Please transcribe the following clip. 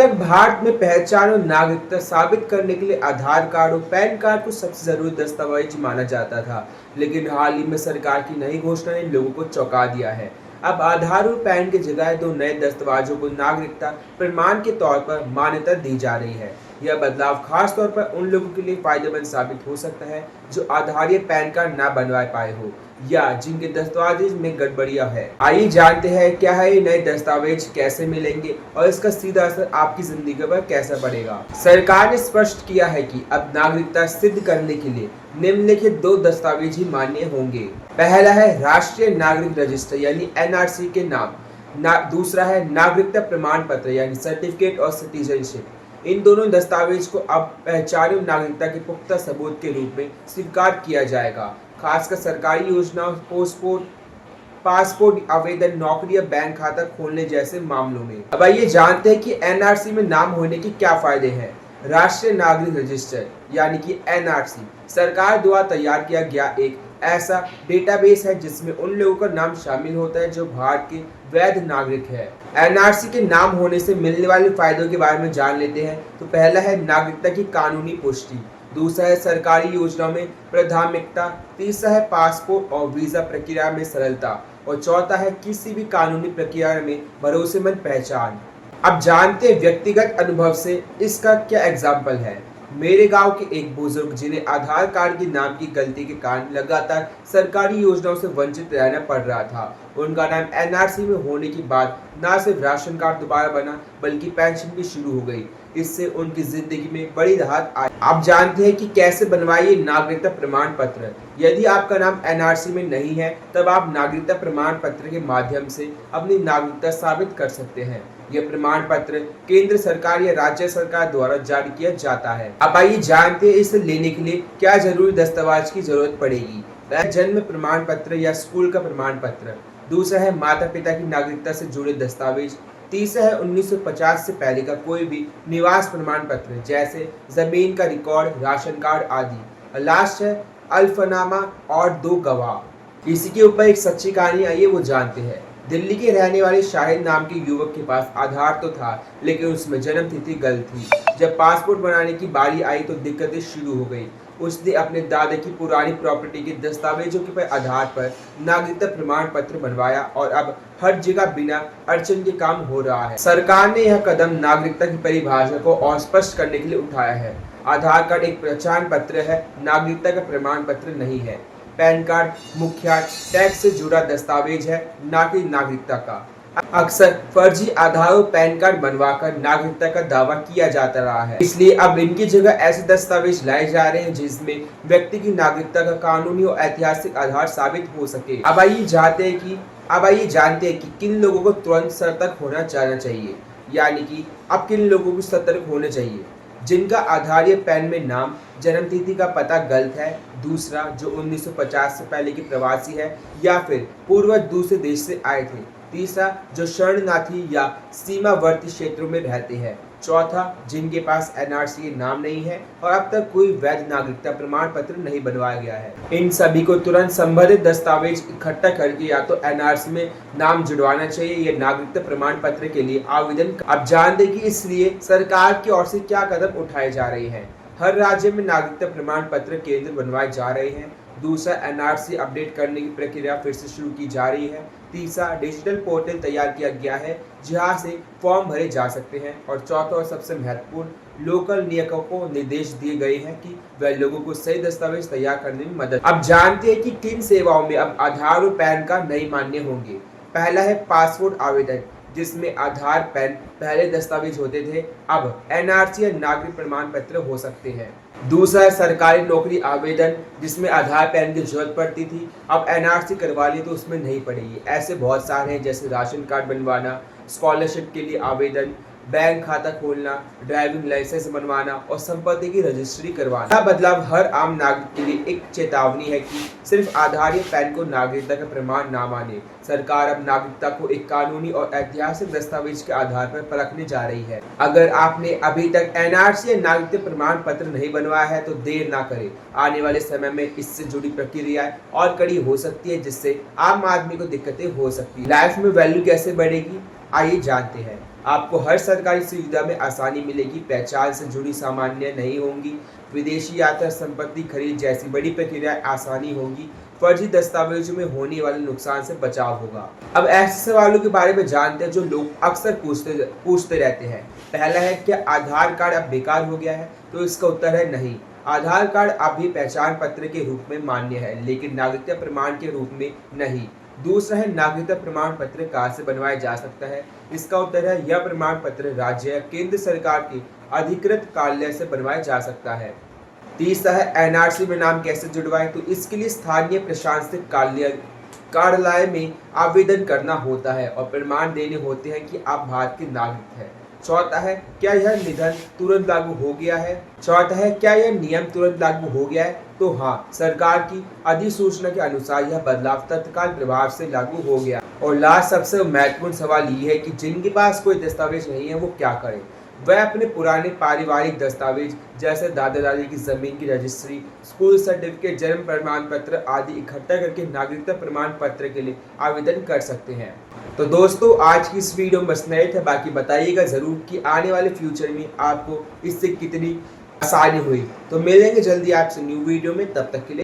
तक भारत में पहचान और नागरिकता साबित करने के लिए आधार कार्ड और पैन कार्ड को सबसे जरूरी दस्तावेज माना जाता था, लेकिन हाल ही में सरकार की नई घोषणा ने लोगों को चौंका दिया है। अब आधार और पैन की जगह दो नए दस्तावेजों को नागरिकता प्रमाण के तौर पर मान्यता दी जा रही है। यह बदलाव खास तौर पर उन लोगों के लिए फायदेमंद साबित हो सकता है जो आधार या पैन कार्ड ना बनवा पाए हो या जिनके दस्तावेज में गड़बड़ियां है। आइए जानते हैं क्या है ये नए दस्तावेज, कैसे मिलेंगे और इसका सीधा असर आपकी जिंदगी पर कैसा पड़ेगा। सरकार ने स्पष्ट किया है कि अब नागरिकता सिद्ध करने के लिए निम्नलिखित दो दस्तावेज ही मान्य होंगे। पहला है राष्ट्रीय नागरिक रजिस्टर यानी एनआरसी के नाम, दूसरा है नागरिकता प्रमाण पत्र यानी सर्टिफिकेट ऑफ सिटीजनशिप। इन दोनों दस्तावेज को अब पहचान और नागरिकता के पुख्ता सबूत के रूप में स्वीकार किया जाएगा, खासकर सरकारी योजनाओं, पासपोर्ट आवेदन, नौकरी या बैंक खाता खोलने जैसे मामलों में। अब आइए जानते हैं कि एनआरसी में नाम होने के क्या फायदे हैं। राष्ट्रीय नागरिक रजिस्टर यानी कि एनआरसी सरकार द्वारा तैयार किया गया एक ऐसा डेटाबेस है जिसमें उन लोगों का नाम शामिल होता है जो भारत के वैध नागरिक है। एनआरसी के नाम होने से मिलने वाले फायदों के बारे में जान लेते हैं। तो पहला है नागरिकता की कानूनी पुष्टि, दूसरा है सरकारी योजनाओं में प्राथमिकता, तीसरा है पासपोर्ट और वीजा प्रक्रिया में सरलता और चौथा है किसी भी कानूनी प्रक्रिया में भरोसेमंद पहचान। अब जानते हैं व्यक्तिगत अनुभव से इसका क्या एग्जाम्पल है। मेरे गांव के एक बुजुर्ग जिन्हें आधार कार्ड के नाम की गलती के कारण लगातार सरकारी योजनाओं से वंचित रहना पड़ रहा था, उनका नाम एनआरसी में होने के बाद न सिर्फ राशन कार्ड दोबारा बना बल्कि पेंशन भी शुरू हो गई। इससे उनकी जिंदगी में बड़ी राहत आई। आप जानते हैं कि कैसे बनवाइए नागरिकता प्रमाण पत्र। यदि आपका नाम एनआरसी में नहीं है तब आप नागरिकता प्रमाण पत्र के माध्यम से अपनी नागरिकता साबित कर सकते हैं। यह प्रमाण पत्र केंद्र सरकार या राज्य सरकार द्वारा जारी किया जाता है। अब आइए जानते हैं इसे लेने के लिए क्या जरूरी दस्तावेज की जरूरत पड़ेगी। जन्म प्रमाण पत्र या स्कूल का प्रमाण पत्र, दूसरा है माता पिता की नागरिकता से जुड़े दस्तावेज, तीसरा है 1950 से पहले का कोई भी निवास प्रमाण पत्र जैसे जमीन का रिकॉर्ड, राशन कार्ड आदि। लास्ट है अल्फनामा और दो गवाह। इसी के ऊपर एक सच्ची कहानी, आइए वो जानते हैं। दिल्ली के रहने वाले शाहिद नाम के युवक के पास आधार तो था लेकिन उसमें जन्म तिथि गलत थी। जब पासपोर्ट बनाने की बारी आई तो दिक्कतें शुरू हो गई। उसने अपने दादा की पुरानी प्रॉपर्टी के दस्तावेजों के आधार पर नागरिकता प्रमाण पत्र बनवाया और अब हर जगह बिना अड़चन के काम हो रहा है। सरकार ने यह कदम नागरिकता की परिभाषा को और स्पष्ट करने के लिए उठाया है। आधार कार्ड एक पहचान पत्र है, नागरिकता का प्रमाण पत्र नहीं है। पैन कार्ड मुख्य टैक्स से जुड़ा दस्तावेज है, ना कि नागरिकता का। अक्सर फर्जी आधार और पैन कार्ड बनवाकर नागरिकता का दावा किया जाता रहा है, इसलिए अब इनकी जगह ऐसे दस्तावेज लाए जा रहे हैं जिसमें व्यक्ति की नागरिकता का कानूनी और ऐतिहासिक आधार साबित हो सके। अब आइए जानते हैं कि किन लोगों को तुरंत सतर्क होना जाना चाहिए, यानी कि अब किन लोगों को सतर्क होना चाहिए। जिनका आधार या पैन में नाम, जन्म तिथि का पता गलत है, दूसरा जो 1950 से पहले के प्रवासी है या फिर पूर्वज दूसरे देश से आए थे, तीसरा जो शरणार्थी या सीमावर्ती क्षेत्रों में रहते हैं, चौथा जिनके पास एनआरसी नाम नहीं है और अब तक कोई वैध नागरिकता प्रमाण पत्र नहीं बनवाया गया है। इन सभी को तुरंत संबंधित दस्तावेज इकट्ठा करके या तो एनआरसी में नाम जुड़वाना चाहिए या नागरिकता प्रमाण पत्र के लिए आवेदन। अब जानते कि इसलिए सरकार की ओर से क्या कदम उठाए जा रहे हैं। हर राज्य में नागरिकता प्रमाण पत्र केंद्र बनवाए जा रहे हैं। दूसरा, एनआरसी अपडेट करने की प्रक्रिया फिर से शुरू की जा रही है। तीसरा, डिजिटल पोर्टल तैयार किया गया है जहां से फॉर्म भरे जा सकते हैं। और चौथा और सबसे महत्वपूर्ण, लोकल निकायों को निर्देश दिए गए हैं कि वह लोगों को सही दस्तावेज तैयार करने में मदद। अब जानते हैं कि किन सेवाओं में अब आधार और पैन कार्ड नहीं मान्य होंगे। पहला है पासपोर्ट आवेदन, जिसमें आधार पैन पहले दस्तावेज होते थे, अब एनआरसी या नागरिक प्रमाण पत्र हो सकते हैं। दूसरा है सरकारी नौकरी आवेदन, जिसमें आधार पैन की जरूरत पड़ती थी, अब एनआरसी करवा ली तो उसमें नहीं पड़ेगी। ऐसे बहुत सारे हैं जैसे राशन कार्ड बनवाना, स्कॉलरशिप के लिए आवेदन, बैंक खाता खोलना, ड्राइविंग लाइसेंस बनवाना और संपत्ति की रजिस्ट्री करवाना। यह बदलाव हर आम नागरिक के लिए एक चेतावनी है कि सिर्फ आधार या पैन को नागरिकता का प्रमाण ना माने। सरकार अब नागरिकता को एक कानूनी और ऐतिहासिक दस्तावेज के आधार पर परखने जा रही है। अगर आपने अभी तक एनआरसी या नागरिकता प्रमाण पत्र नहीं बनवाया है तो देर ना करें। आने वाले समय में इससे जुड़ी प्रक्रियाएं और कड़ी हो सकती है, जिससे आम आदमी को दिक्कतें हो सकती है। लाइफ में वैल्यू कैसे बढ़ेगी, आइए जानते हैं। आपको हर सरकारी सुविधा में आसानी मिलेगी, पहचान से जुड़ी सामान्य नहीं होंगी, विदेशी यात्रा, संपत्ति खरीद जैसी बड़ी प्रक्रियाएं आसानी होगी, फर्जी दस्तावेजों में होने वाले नुकसान से बचाव होगा। अब ऐसे सवालों के बारे में जानते हैं जो लोग अक्सर पूछते रहते हैं। पहला है, क्या आधार कार्ड अब बेकार हो गया है? तो इसका उत्तर है नहीं। आधार कार्ड अब भी पहचान पत्र के रूप में मान्य है, लेकिन नागरिकता प्रमाण के रूप में नहीं। दूसरा है, नागरिकता प्रमाण पत्र कहाँ से बनवाया जा सकता है? इसका उत्तर है, यह प्रमाण पत्र राज्य या केंद्र सरकार के अधिकृत कार्यालय से बनवाया जा सकता है। तीसरा है, एनआरसी में नाम कैसे जुड़वाएं? तो इसके लिए स्थानीय प्रशासनिक कार्यालय में आवेदन करना होता है और प्रमाण देने होते हैं कि आप भारत के नागरिक हैं। चौथा है, क्या यह निधन तुरंत लागू हो गया है? चौथा है, क्या यह नियम तुरंत लागू हो गया है? तो हाँ, सरकार की अधिसूचना के अनुसार यह बदलाव तत्काल प्रभाव से लागू हो गया। और लास्ट सबसे महत्वपूर्ण सवाल ये है कि जिनके पास कोई दस्तावेज नहीं है वो क्या करें? वह अपने पुराने पारिवारिक दस्तावेज जैसे दादा दादी की जमीन की रजिस्ट्री, स्कूल सर्टिफिकेट, जन्म प्रमाण पत्र आदि इकट्ठा करके नागरिकता प्रमाण पत्र के लिए आवेदन कर सकते हैं। तो दोस्तों, आज की इस वीडियो में बस इतना ही था। बाकी बताइएगा जरूर कि आने वाले फ्यूचर में आपको इससे कितनी आसानी हुई। तो मिलेंगे जल्दी आपसे न्यू वीडियो में, तब तक के लिए